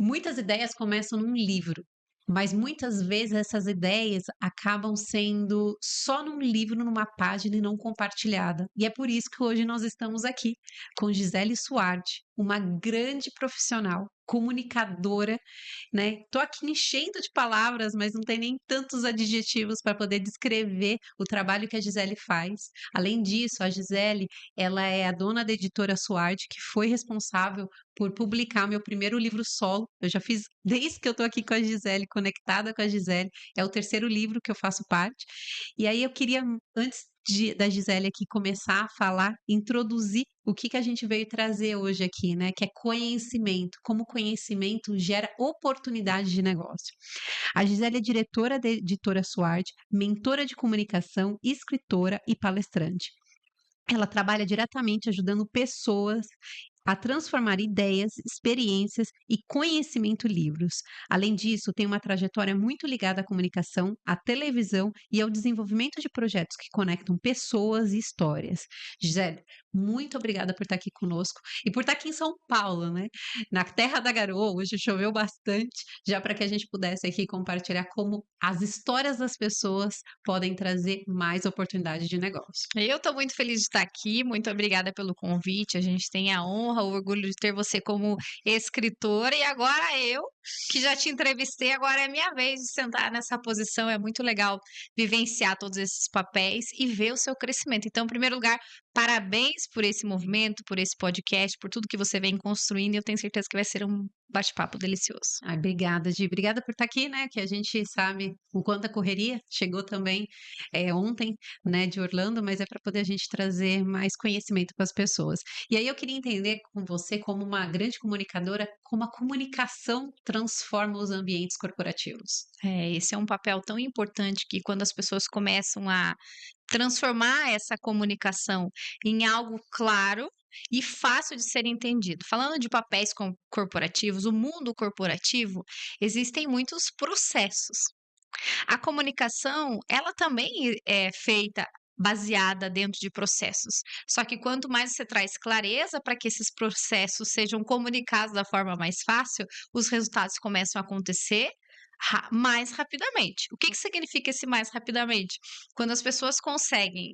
Muitas ideias começam num livro, mas muitas vezes essas ideias acabam sendo só num livro, numa página e não compartilhada. E é por isso que hoje nós estamos aqui com Gisele Suardi, uma grande profissional, comunicadora, né? Tô aqui enchendo de palavras, mas não tem nem tantos adjetivos para poder descrever o trabalho que a Gisele faz. Além disso, a Gisele, ela é a dona da editora Suardi, que foi responsável por publicar meu primeiro livro solo. Eu já fiz, desde que eu tô aqui com a Gisele, conectada com a Gisele, é o terceiro livro que eu faço parte. E aí eu queria, antes da Gisele aqui começar a falar, introduzir o que a gente veio trazer hoje aqui, né? Que é conhecimento, como conhecimento gera oportunidade de negócio. A Gisele é diretora da editora Suarte, mentora de comunicação, escritora e palestrante. Ela trabalha diretamente ajudando pessoas a transformar ideias, experiências e conhecimento em livros. Além disso, tem uma trajetória muito ligada à comunicação, à televisão e ao desenvolvimento de projetos que conectam pessoas e histórias. Gisele, muito obrigada por estar aqui conosco e por estar aqui em São Paulo, né? Na terra da garoa, hoje choveu bastante, já para que a gente pudesse aqui compartilhar como as histórias das pessoas podem trazer mais oportunidades de negócio. Eu estou muito feliz de estar aqui, muito obrigada pelo convite. A gente tem a honra, o orgulho de ter você como escritora, e agora eu, que já te entrevistei, agora é minha vez de sentar nessa posição. É muito legal vivenciar todos esses papéis e ver o seu crescimento. Então, em primeiro lugar, parabéns por esse movimento, por esse podcast, por tudo que você vem construindo, e eu tenho certeza que vai ser um bate-papo delicioso. Ai, obrigada, Gi. Obrigada por estar aqui, né? Que a gente sabe o quanto a correria chegou também ontem, né, de Orlando, mas é para poder a gente trazer mais conhecimento para as pessoas. E aí eu queria entender com você, como uma grande comunicadora, como a comunicação transforma os ambientes corporativos. Esse é um papel tão importante que quando as pessoas começam a transformar essa comunicação em algo claro e fácil de ser entendido. Falando de papéis corporativos, o mundo corporativo, existem muitos processos. A comunicação, ela também é feita baseada dentro de processos. Só que quanto mais você traz clareza para que esses processos sejam comunicados da forma mais fácil, os resultados começam a acontecer mais rapidamente. O que significa esse mais rapidamente? Quando as pessoas conseguem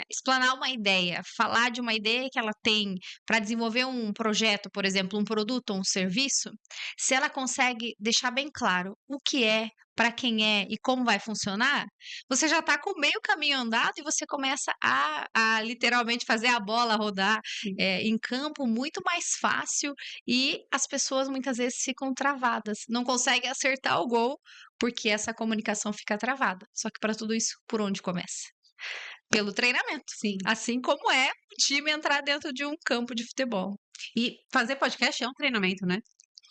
explanar uma ideia, falar de uma ideia que ela tem para desenvolver um projeto, por exemplo, um produto ou um serviço, se ela consegue deixar bem claro o que é, para quem é e como vai funcionar, você já está com meio caminho andado e você começa a literalmente fazer a bola rodar Sim. em campo muito mais fácil, e as pessoas muitas vezes ficam travadas, não conseguem acertar o gol porque essa comunicação fica travada. Só que para tudo isso, por onde começa? Pelo treinamento. Sim. Assim como é o time entrar dentro de um campo de futebol. E fazer podcast é um treinamento, né?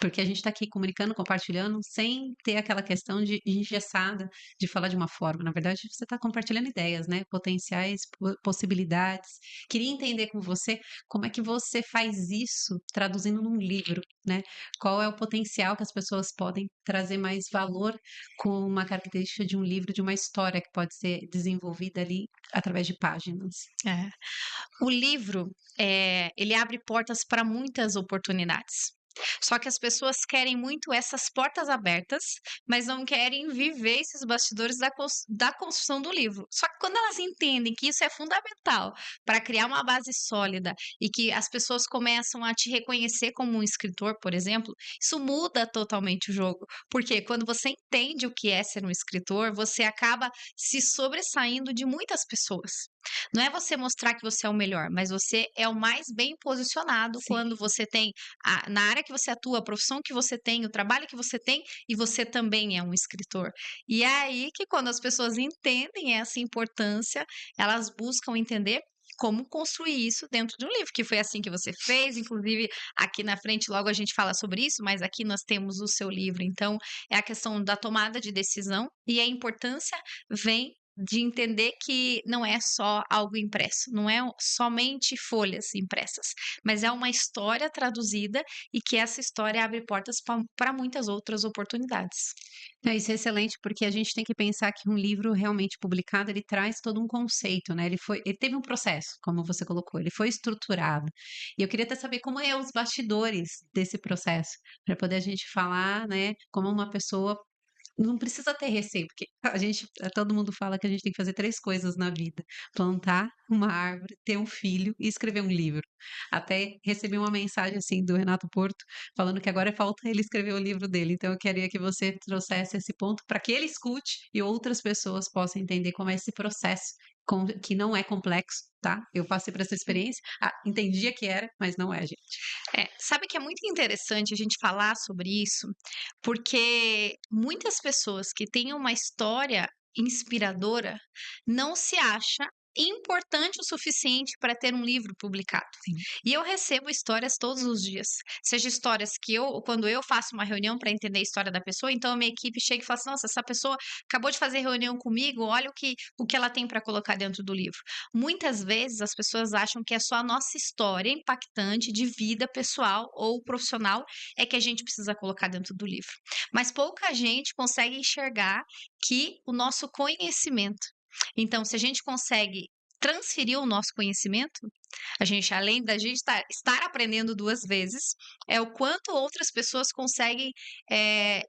Porque a gente está aqui comunicando, compartilhando, sem ter aquela questão de engessada de falar de uma forma. Na verdade, você está compartilhando ideias, né? Potenciais, possibilidades. Queria entender com você como é que você faz isso traduzindo num livro, né? Qual é o potencial que as pessoas podem trazer mais valor com uma característica de um livro, de uma história que pode ser desenvolvida ali através de páginas. É. O livro, ele abre portas para muitas oportunidades. Só que as pessoas querem muito essas portas abertas, mas não querem viver esses bastidores da construção do livro. Só que quando elas entendem que isso é fundamental para criar uma base sólida e que as pessoas começam a te reconhecer como um escritor, por exemplo, isso muda totalmente o jogo. Porque quando você entende o que é ser um escritor, você acaba se sobressaindo de muitas pessoas. Não é você mostrar que você é o melhor, mas você é o mais bem posicionado Sim. quando você tem na área que você atua, a profissão que você tem, o trabalho que você tem, e você também é um escritor. E é aí que, quando as pessoas entendem essa importância, elas buscam entender como construir isso dentro de um livro, que foi assim que você fez. Inclusive, aqui na frente, logo a gente fala sobre isso, mas aqui nós temos o seu livro. Então, é a questão da tomada de decisão, e a importância vem de entender que não é só algo impresso, não é somente folhas impressas, mas é uma história traduzida e que essa história abre portas para muitas outras oportunidades. É, isso é excelente, porque a gente tem que pensar que um livro realmente publicado, ele traz todo um conceito, né? Ele teve um processo, como você colocou, ele foi estruturado. E eu queria até saber como é os bastidores desse processo, para poder a gente falar, né, como uma pessoa não precisa ter receio, porque todo mundo fala que a gente tem que fazer 3 coisas na vida: plantar uma árvore, ter um filho e escrever um livro. Até recebi uma mensagem, assim, do Renato Porto, falando que agora falta ele escrever o livro dele, então eu queria que você trouxesse esse ponto para que ele escute e outras pessoas possam entender como é esse processo, que não é complexo, tá? Eu passei por essa experiência, entendia que era, mas não é, gente. Sabe que é muito interessante a gente falar sobre isso, porque muitas pessoas que têm uma história inspiradora não se acha importante o suficiente para ter um livro publicado. Sim. E eu recebo histórias todos os dias, seja histórias que quando eu faço uma reunião para entender a história da pessoa, então a minha equipe chega e fala assim: "Nossa, essa pessoa acabou de fazer reunião comigo, olha o que ela tem para colocar dentro do livro". Muitas vezes as pessoas acham que é só a nossa história impactante de vida pessoal ou profissional é que a gente precisa colocar dentro do livro. Mas pouca gente consegue enxergar que o nosso conhecimento. Então, se a gente consegue transferir o nosso conhecimento, a gente, além da gente estar aprendendo duas vezes, é o quanto outras pessoas conseguem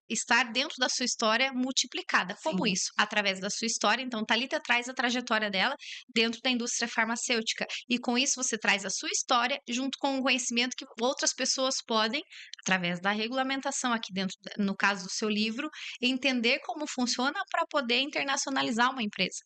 estar dentro da sua história multiplicada. Como Sim. isso? Através da sua história. Então, Thalita traz a trajetória dela dentro da indústria farmacêutica. E com isso, você traz a sua história junto com o conhecimento que outras pessoas podem, através da regulamentação aqui dentro, no caso do seu livro, entender como funciona para poder internacionalizar uma empresa.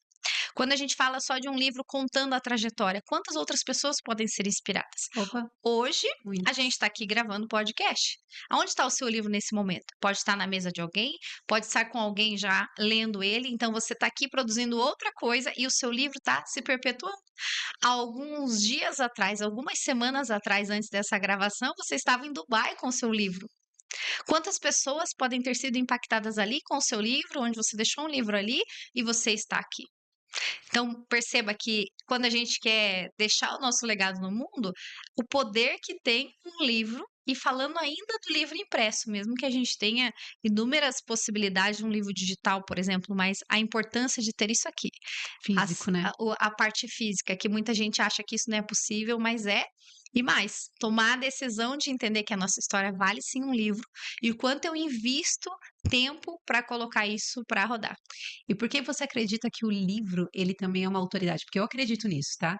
Quando a gente fala só de um livro contando a trajetória, quantas outras pessoas podem ser inspiradas? Opa, Hoje, a gente muitas. está aqui gravando podcast. Aonde está o seu livro nesse momento? Pode estar na mesa de alguém, pode estar com alguém já lendo ele, então você está aqui produzindo outra coisa e o seu livro está se perpetuando. Há alguns dias atrás, algumas semanas atrás, antes dessa gravação, você estava em Dubai com o seu livro. Quantas pessoas podem ter sido impactadas ali com o seu livro, onde você deixou um livro ali e você está aqui? Então, perceba que quando a gente quer deixar o nosso legado no mundo, o poder que tem um livro, e falando ainda do livro impresso, mesmo que a gente tenha inúmeras possibilidades de um livro digital, por exemplo, mas a importância de ter isso aqui. Físico, né? A parte física, que muita gente acha que isso não é possível, mas é. E mais, tomar a decisão de entender que a nossa história vale sim um livro e o quanto eu invisto tempo para colocar isso para rodar. E por que você acredita que o livro, ele também é uma autoridade? Porque eu acredito nisso, tá?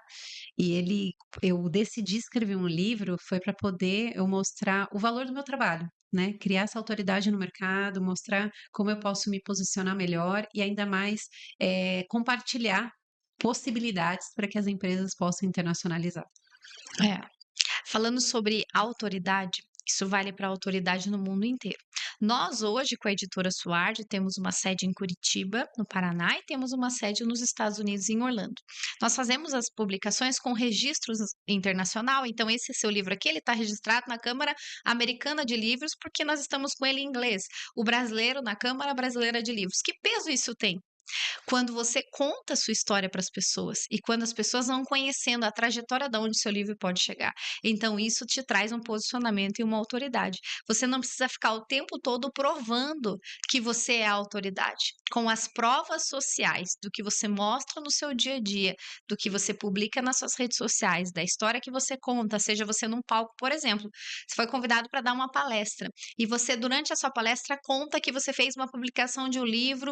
E eu decidi escrever um livro foi para poder eu mostrar o valor do meu trabalho, né? Criar essa autoridade no mercado, mostrar como eu posso me posicionar melhor e ainda mais compartilhar possibilidades para que as empresas possam internacionalizar. É. Falando sobre autoridade, isso vale para autoridade no mundo inteiro. Nós, hoje, com a editora Suardi, temos uma sede em Curitiba, no Paraná, e temos uma sede nos Estados Unidos, em Orlando. Nós fazemos as publicações com registros internacional, então esse seu livro aqui, ele está registrado na Câmara Americana de Livros, porque nós estamos com ele em inglês. O brasileiro na Câmara Brasileira de Livros. Que peso isso tem? Quando você conta a sua história para as pessoas e quando as pessoas vão conhecendo a trajetória de onde seu livro pode chegar. Então, isso te traz um posicionamento e uma autoridade. Você não precisa ficar o tempo todo provando que você é a autoridade. Com as provas sociais do que você mostra no seu dia a dia, do que você publica nas suas redes sociais, da história que você conta, seja você num palco, por exemplo, você foi convidado para dar uma palestra e você, durante a sua palestra, conta que você fez uma publicação de um livro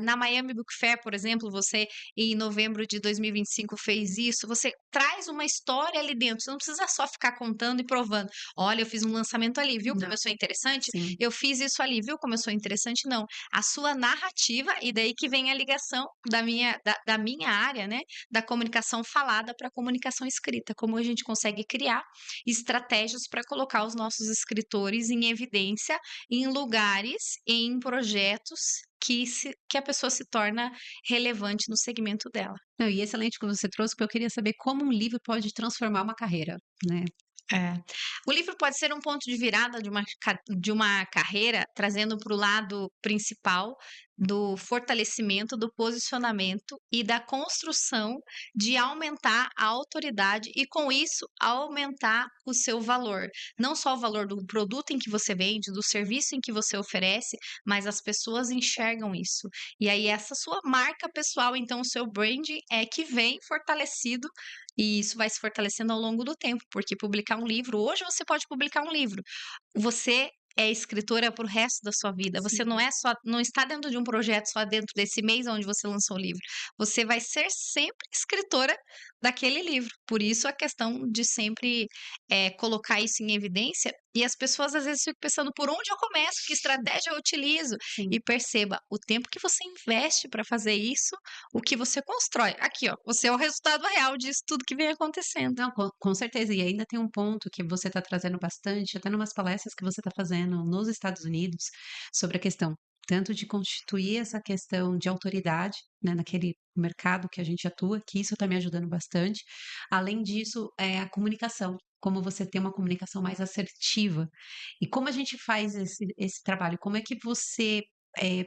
na Miami Book Fair, por exemplo, você em novembro de 2025 fez isso, você traz uma história ali dentro, você não precisa só ficar contando e provando. Olha, eu fiz um lançamento ali, viu como Não, eu sou interessante? sim. Eu fiz isso ali, viu como eu sou interessante? Não. A sua narrativa, e daí que vem a ligação da minha área, né? Da comunicação falada para a comunicação escrita. Como a gente consegue criar estratégias para colocar os nossos escritores em evidência em lugares, em projetos que a pessoa se torna relevante no segmento dela. Não, e excelente que você trouxe, porque eu queria saber como um livro pode transformar uma carreira, né? É. O livro pode ser um ponto de virada de uma carreira, trazendo para o lado principal do fortalecimento do posicionamento e da construção de aumentar a autoridade e, com isso, aumentar o seu valor. Não só o valor do produto em que você vende, do serviço em que você oferece, mas as pessoas enxergam isso. E aí, essa sua marca pessoal, então, o seu branding é que vem fortalecido. E isso vai se fortalecendo ao longo do tempo, porque publicar um livro, hoje você pode publicar um livro. Você é escritora para o resto da sua vida. Você Sim. não é só, não está dentro de um projeto só dentro desse mês onde você lançou o livro. Você vai ser sempre escritora daquele livro. Por isso a questão de sempre colocar isso em evidência. E as pessoas às vezes ficam pensando por onde eu começo, que estratégia eu utilizo. Sim. E perceba o tempo que você investe para fazer isso, o que você constrói. Aqui, ó, você é o resultado real disso tudo que vem acontecendo. Não, com certeza. E ainda tem um ponto que você está trazendo bastante, até numas palestras que você está fazendo nos Estados Unidos, sobre a questão tanto de constituir essa questão de autoridade, né, naquele mercado que a gente atua, que isso está me ajudando bastante. Além disso, é a comunicação, como você tem uma comunicação mais assertiva. E como a gente faz esse trabalho? Como é que você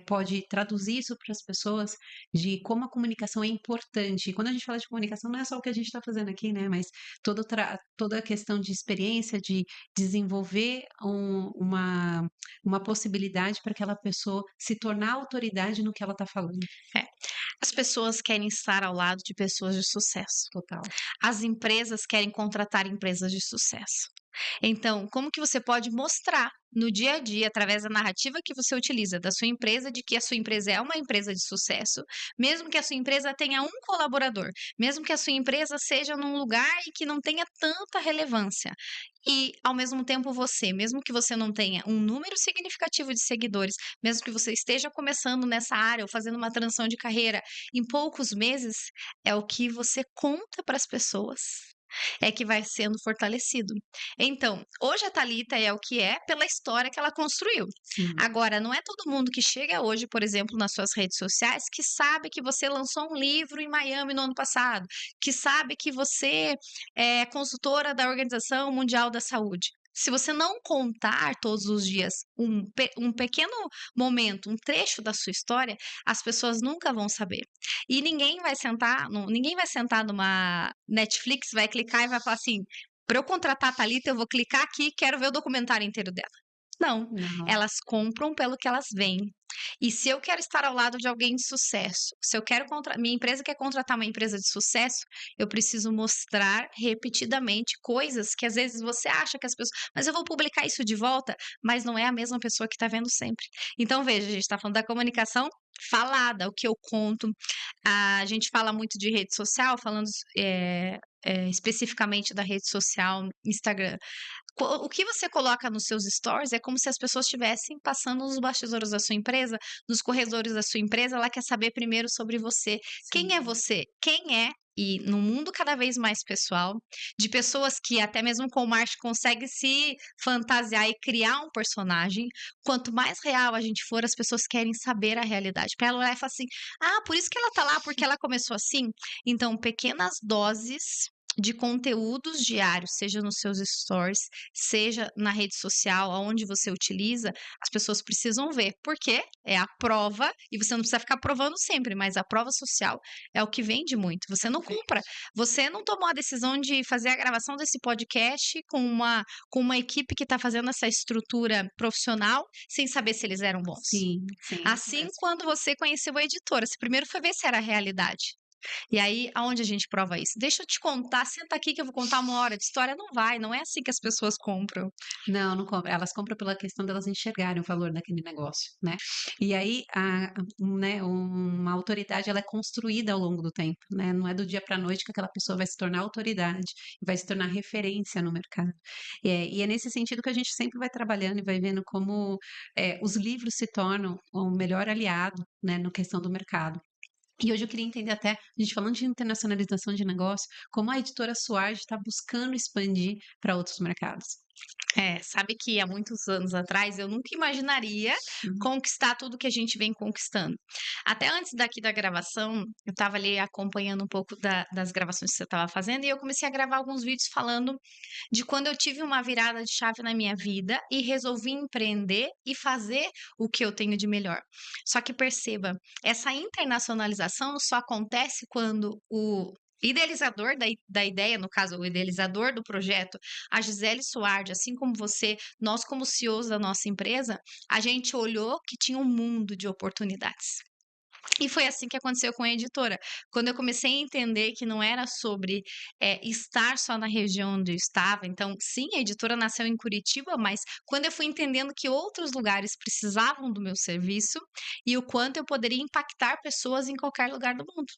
pode traduzir isso para as pessoas de como a comunicação é importante? E quando a gente fala de comunicação, não é só o que a gente está fazendo aqui, né? Mas toda a questão de experiência, de desenvolver uma possibilidade para aquela pessoa se tornar autoridade no que ela está falando. É. As pessoas querem estar ao lado de pessoas de sucesso. Total. As empresas querem contratar empresas de sucesso. Então, como que você pode mostrar no dia a dia, através da narrativa que você utiliza da sua empresa, de que a sua empresa é uma empresa de sucesso, mesmo que a sua empresa tenha um colaborador, mesmo que a sua empresa seja num lugar e que não tenha tanta relevância. E, ao mesmo tempo, você, mesmo que você não tenha um número significativo de seguidores, mesmo que você esteja começando nessa área ou fazendo uma transição de carreira, em poucos meses, é o que você conta para as pessoas é que vai sendo fortalecido. Então, hoje a Thalita é o que é pela história que ela construiu. Sim. Agora, não é todo mundo que chega hoje, por exemplo, nas suas redes sociais, que sabe que você lançou um livro em Miami no ano passado, que sabe que você é consultora da Organização Mundial da Saúde. Se você não contar todos os dias um pequeno momento, um trecho da sua história, as pessoas nunca vão saber. E ninguém vai sentar numa Netflix, vai clicar e vai falar assim: para eu contratar a Thalita, eu vou clicar aqui, quero ver o documentário inteiro dela. Não, Não. elas compram pelo que elas veem. E se eu quero estar ao lado de alguém de sucesso, se eu quero minha empresa quer contratar uma empresa de sucesso, eu preciso mostrar repetidamente coisas que às vezes você acha que as pessoas, mas eu vou publicar isso de volta, mas não é a mesma pessoa que está vendo sempre. Então veja, a gente está falando da comunicação falada, o que eu conto. A gente fala muito de rede social, falando especificamente da rede social Instagram. O que você coloca nos seus stories é como se as pessoas estivessem passando nos bastidores da sua empresa, nos corredores da sua empresa. Ela quer saber primeiro sobre você. Quem é Sim. você? Quem é? E num mundo cada vez mais pessoal, de pessoas que até mesmo com o marketing consegue se fantasiar e criar um personagem, quanto mais real a gente for, as pessoas querem saber a realidade. Para ela olhar e falar assim: ah, por isso que ela tá lá, porque ela começou assim. Então, pequenas doses de conteúdos diários, seja nos seus stories, seja na rede social, aonde você utiliza, as pessoas precisam ver, porque é a prova, e você não precisa ficar provando sempre, mas a prova social é o que vende muito. Você não compra, você não tomou a decisão de fazer a gravação desse podcast com uma equipe que está fazendo essa estrutura profissional sem saber se eles eram bons. Sim, sim, é isso Assim, mesmo. quando você conheceu a editora, você primeiro foi ver se era a realidade. E aí, aonde a gente prova isso? Deixa eu te contar, senta aqui que eu vou contar 1 hora de história. Não vai, não é assim que as pessoas compram. Não, não compra. Elas compram pela questão delas enxergarem o valor daquele negócio, né? E aí, né, uma autoridade ela é construída ao longo do tempo, né? Não é do dia para a noite que aquela pessoa vai se tornar autoridade e vai se tornar referência no mercado. E é nesse sentido que a gente sempre vai trabalhando e vai vendo como os livros se tornam o melhor aliado, né, na questão do mercado. E hoje eu queria entender até, a gente falando de internacionalização de negócio, como a editora Suage está buscando expandir para outros mercados. É, sabe que há muitos anos atrás eu nunca imaginaria Uhum. conquistar tudo que a gente vem conquistando. Até antes daqui da gravação, eu estava ali acompanhando um pouco das gravações que você estava fazendo e eu comecei a gravar alguns vídeos falando de quando eu tive uma virada de chave na minha vida e resolvi empreender e fazer o que eu tenho de melhor. Só que perceba, essa internacionalização só acontece quando o idealizador da ideia, no caso, o idealizador do projeto, a Gisele Suardi, assim como você, nós como CEOs da nossa empresa, a gente olhou que tinha um mundo de oportunidades. E foi assim que aconteceu com a editora. Quando eu comecei a entender que não era sobre estar só na região onde eu estava, então, sim, a editora nasceu em Curitiba, mas quando eu fui entendendo que outros lugares precisavam do meu serviço e o quanto eu poderia impactar pessoas em qualquer lugar do mundo.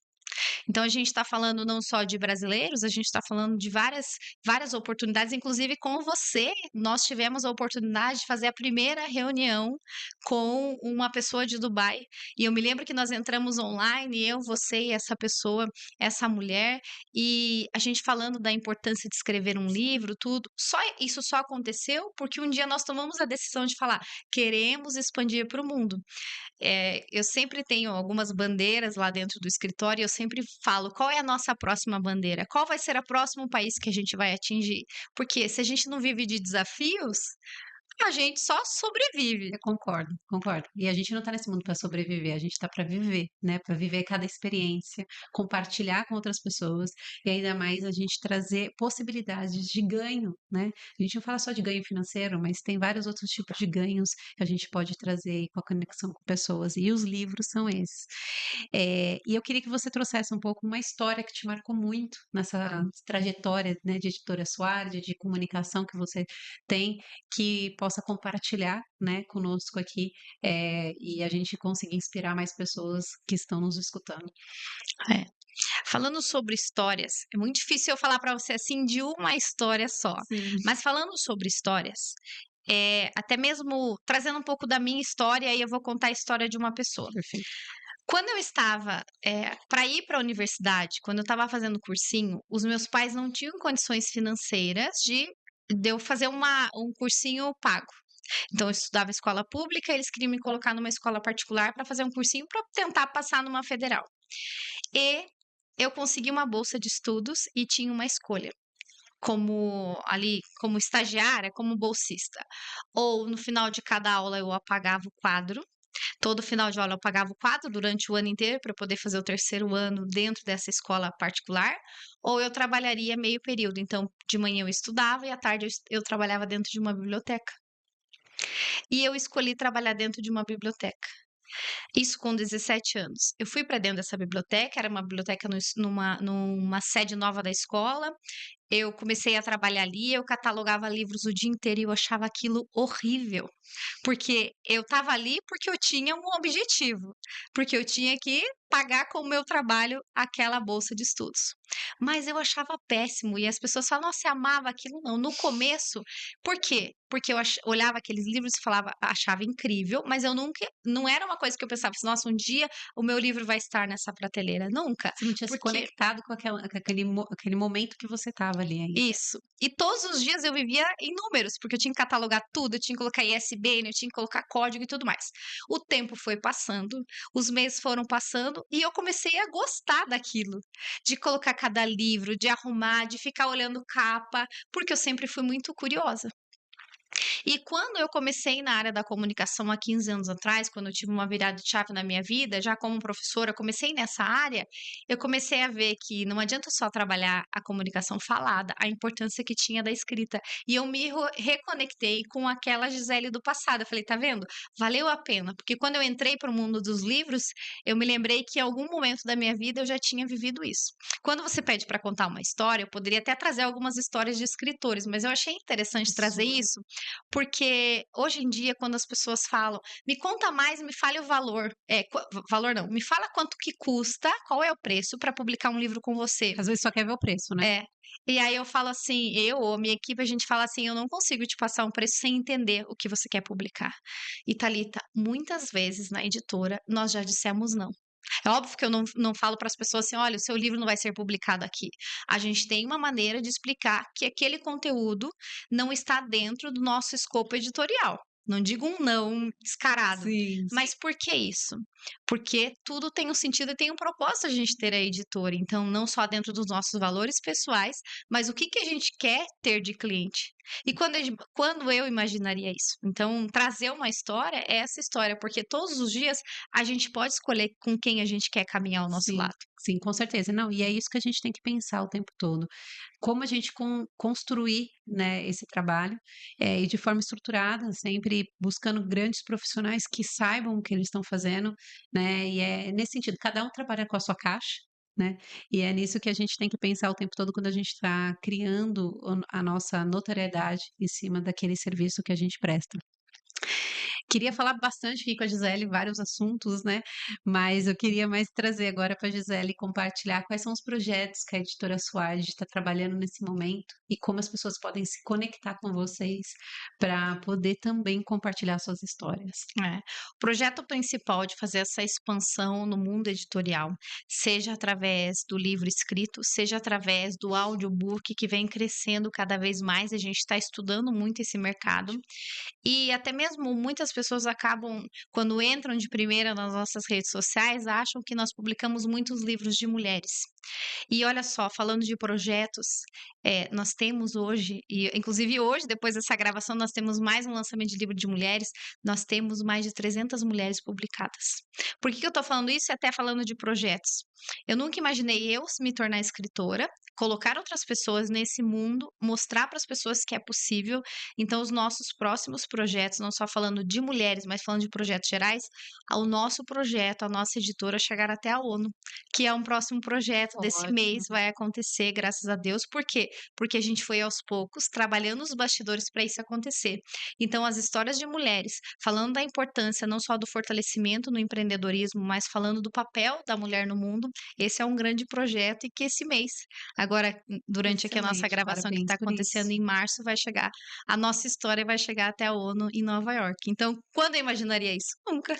Então a gente está falando não só de brasileiros, a gente está falando de várias oportunidades, inclusive com você, nós tivemos a oportunidade de fazer a primeira reunião com uma pessoa de Dubai. E eu me lembro que nós entramos online, eu, você e essa pessoa, essa mulher, e a gente falando da importância de escrever um livro, tudo. Isso só aconteceu porque um dia nós tomamos a decisão de falar: queremos expandir para o mundo. Eu sempre tenho algumas bandeiras lá dentro do escritório e eu sempre falo: "Qual é a nossa próxima bandeira? Qual vai ser o próximo país que a gente vai atingir?". Porque se a gente não vive de desafios, a gente só sobrevive. Eu concordo, concordo. E a gente não tá nesse mundo para sobreviver, a gente tá para viver, né? Para viver cada experiência, compartilhar com outras pessoas e ainda mais a gente trazer possibilidades de ganho, né? A gente não fala só de ganho financeiro, mas tem vários outros tipos de ganhos que a gente pode trazer aí com a conexão com pessoas. E os livros são esses. E eu queria que você trouxesse um pouco uma história que te marcou muito nessa trajetória, né, de editora Soares, de comunicação que você tem que possa compartilhar, né, conosco aqui, e a gente conseguir inspirar mais pessoas que estão nos escutando. É. Falando sobre histórias, é muito difícil eu falar para você, assim, de uma história só. Sim, Mas falando sobre histórias, até mesmo trazendo um pouco da minha história, aí eu vou contar a história de uma pessoa. perfeito. Quando eu estava, para ir para a universidade, quando eu estava fazendo cursinho, os meus pais não tinham condições financeiras de eu fazer um cursinho pago. Então eu estudava escola pública, eles queriam me colocar numa escola particular para fazer um cursinho para tentar passar numa federal. E eu consegui uma bolsa de estudos e tinha uma escolha, como estagiária, como bolsista. Ou no final de cada aula eu apagava o quadro. Todo final de aula eu pagava o quadro durante o ano inteiro para poder fazer o terceiro ano dentro dessa escola particular, ou eu trabalharia meio período. Então, de manhã eu estudava e à tarde eu trabalhava dentro de uma biblioteca. E eu escolhi trabalhar dentro de uma biblioteca. Isso com 17 anos. Eu fui para dentro dessa biblioteca, era uma biblioteca numa sede nova da escola. Eu comecei a trabalhar ali, eu catalogava livros o dia inteiro e eu achava aquilo horrível. Porque eu estava ali porque eu tinha um objetivo, porque eu tinha que pagar com o meu trabalho aquela bolsa de estudos. Mas eu achava péssimo e as pessoas falam: "Nossa, você amava aquilo?". Não, no começo, por quê? Porque eu olhava aqueles livros e falava, achava incrível, mas eu nunca, não era uma coisa que eu pensava assim: "Nossa, um dia o meu livro vai estar nessa prateleira". Nunca, Você não tinha se porque conectado com aquele momento que você estava ali ainda. isso. E todos os dias eu vivia em números, porque eu tinha que catalogar tudo, eu tinha que colocar ISBN, eu tinha que colocar código e tudo mais. O tempo foi passando, os meses foram passando e eu comecei a gostar daquilo, de colocar cada livro, de arrumar, de ficar olhando capa, porque eu sempre fui muito curiosa. E quando eu comecei na área da comunicação há 15 anos atrás, quando eu tive uma virada de chave na minha vida, já como professora, comecei nessa área, eu comecei a ver que não adianta só trabalhar a comunicação falada, a importância que tinha da escrita. E eu me reconectei com aquela Gisele do passado. Eu falei, tá vendo? Valeu a pena, porque quando eu entrei para o mundo dos livros, eu me lembrei que em algum momento da minha vida eu já tinha vivido isso. Quando você pede para contar uma história, eu poderia até trazer algumas histórias de escritores, mas eu achei interessante trazer Sua. isso porque hoje em dia, quando as pessoas falam: "Me conta mais, me fale o valor", valor não, me fala quanto que custa, qual é o preço para publicar um livro com você. Às vezes só quer ver o preço, né? É. E aí eu falo assim, eu ou a minha equipe, a gente fala assim: "Eu não consigo te passar um preço sem entender o que você quer publicar". E Thalita, muitas vezes na editora nós já dissemos não. É óbvio que eu não falo para as pessoas assim: "Olha, o seu livro não vai ser publicado aqui". A gente tem uma maneira de explicar que aquele conteúdo não está dentro do nosso escopo editorial. Não digo um não descarado, Sim, sim. mas por que isso? Porque tudo tem um sentido e tem um propósito a gente ter a editora, então não só dentro dos nossos valores pessoais, mas o que que a gente quer ter de cliente. E quando eu imaginaria isso? Então, trazer uma história é essa história, porque todos os dias a gente pode escolher com quem a gente quer caminhar ao nosso Sim, lado. sim, com certeza. Não, e é isso que a gente tem que pensar o tempo todo. Como a gente construir, né, esse trabalho, e de forma estruturada, sempre buscando grandes profissionais que saibam o que eles estão fazendo, né, e é nesse sentido, cada um trabalha com a sua caixa, né, e é nisso que a gente tem que pensar o tempo todo quando a gente está criando a nossa notoriedade em cima daquele serviço que a gente presta. Queria falar bastante aqui com a Gisele, vários assuntos, né? Mas eu queria mais trazer agora para a Gisele compartilhar quais são os projetos que a editora Suage está trabalhando nesse momento e como as pessoas podem se conectar com vocês para poder também compartilhar suas histórias. É. O projeto principal de fazer essa expansão no mundo editorial, seja através do livro escrito, seja através do audiobook que vem crescendo cada vez mais, a gente está estudando muito esse mercado. E até mesmo muitas pessoas acabam, quando entram de primeira nas nossas redes sociais, acham que nós publicamos muitos livros de mulheres. E olha só, falando de projetos, nós temos hoje, e inclusive hoje, depois dessa gravação, nós temos mais um lançamento de livro de mulheres, nós temos mais de 300 mulheres publicadas. Por que que eu estou falando isso e até falando de projetos? Eu nunca imaginei eu me tornar escritora, colocar outras pessoas nesse mundo, mostrar para as pessoas que é possível. Então, os nossos próximos projetos, não só falando de mulheres, mas falando de projetos gerais, o nosso projeto, a nossa editora chegar até a ONU, que é um próximo projeto desse mês, Ótimo. vai acontecer, graças a Deus. Por quê? Porque a gente foi aos poucos trabalhando os bastidores para isso acontecer. Então, as histórias de mulheres, falando da importância não só do fortalecimento no empreendedorismo, mas falando do papel da mulher no mundo, esse é um grande projeto e que esse mês, agora, durante aqui a nossa Excelente, gravação que parabéns está por acontecendo isso. em março, vai chegar, a nossa história vai chegar até a ONU em Nova York. Então, quando eu imaginaria isso? Nunca.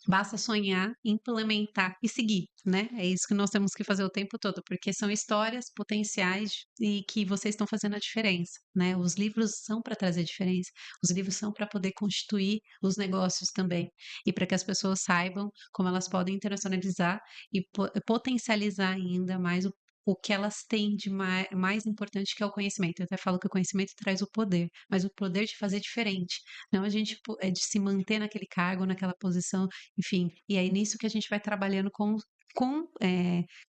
Basta sonhar, implementar e seguir, né? É isso que nós temos que fazer o tempo todo, porque são histórias potenciais e que vocês estão fazendo a diferença, né? Os livros são para trazer diferença, os livros são para poder constituir os negócios também e para que as pessoas saibam como elas podem internacionalizar e potencializar ainda mais o que elas têm de mais importante que é o conhecimento. Eu até falo que o conhecimento traz o poder, mas o poder de fazer diferente, não a gente é de se manter naquele cargo, naquela posição, enfim, e é nisso que a gente vai trabalhando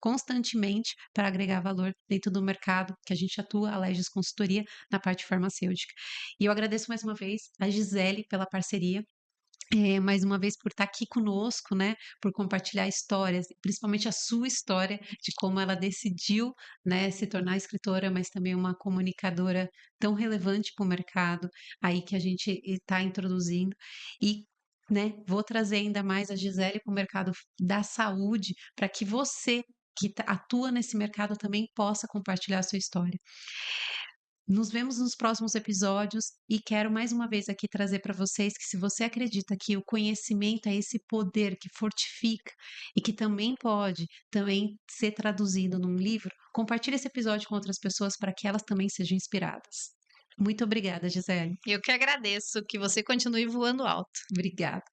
constantemente para agregar valor dentro do mercado que a gente atua, a Legis Consultoria, na parte farmacêutica. E eu agradeço mais uma vez a Gisele pela parceria, mais uma vez por estar aqui conosco, né, por compartilhar histórias, principalmente a sua história de como ela decidiu, né, se tornar escritora, mas também uma comunicadora tão relevante para o mercado aí que a gente está introduzindo e né, vou trazer ainda mais a Gisele para o mercado da saúde, para que você que atua nesse mercado também possa compartilhar a sua história. Nos vemos nos próximos episódios e quero mais uma vez aqui trazer para vocês que se você acredita que o conhecimento é esse poder que fortifica e que também pode também ser traduzido num livro, compartilhe esse episódio com outras pessoas para que elas também sejam inspiradas. Muito obrigada, Gisele. Eu que agradeço, que você continue voando alto. Obrigada.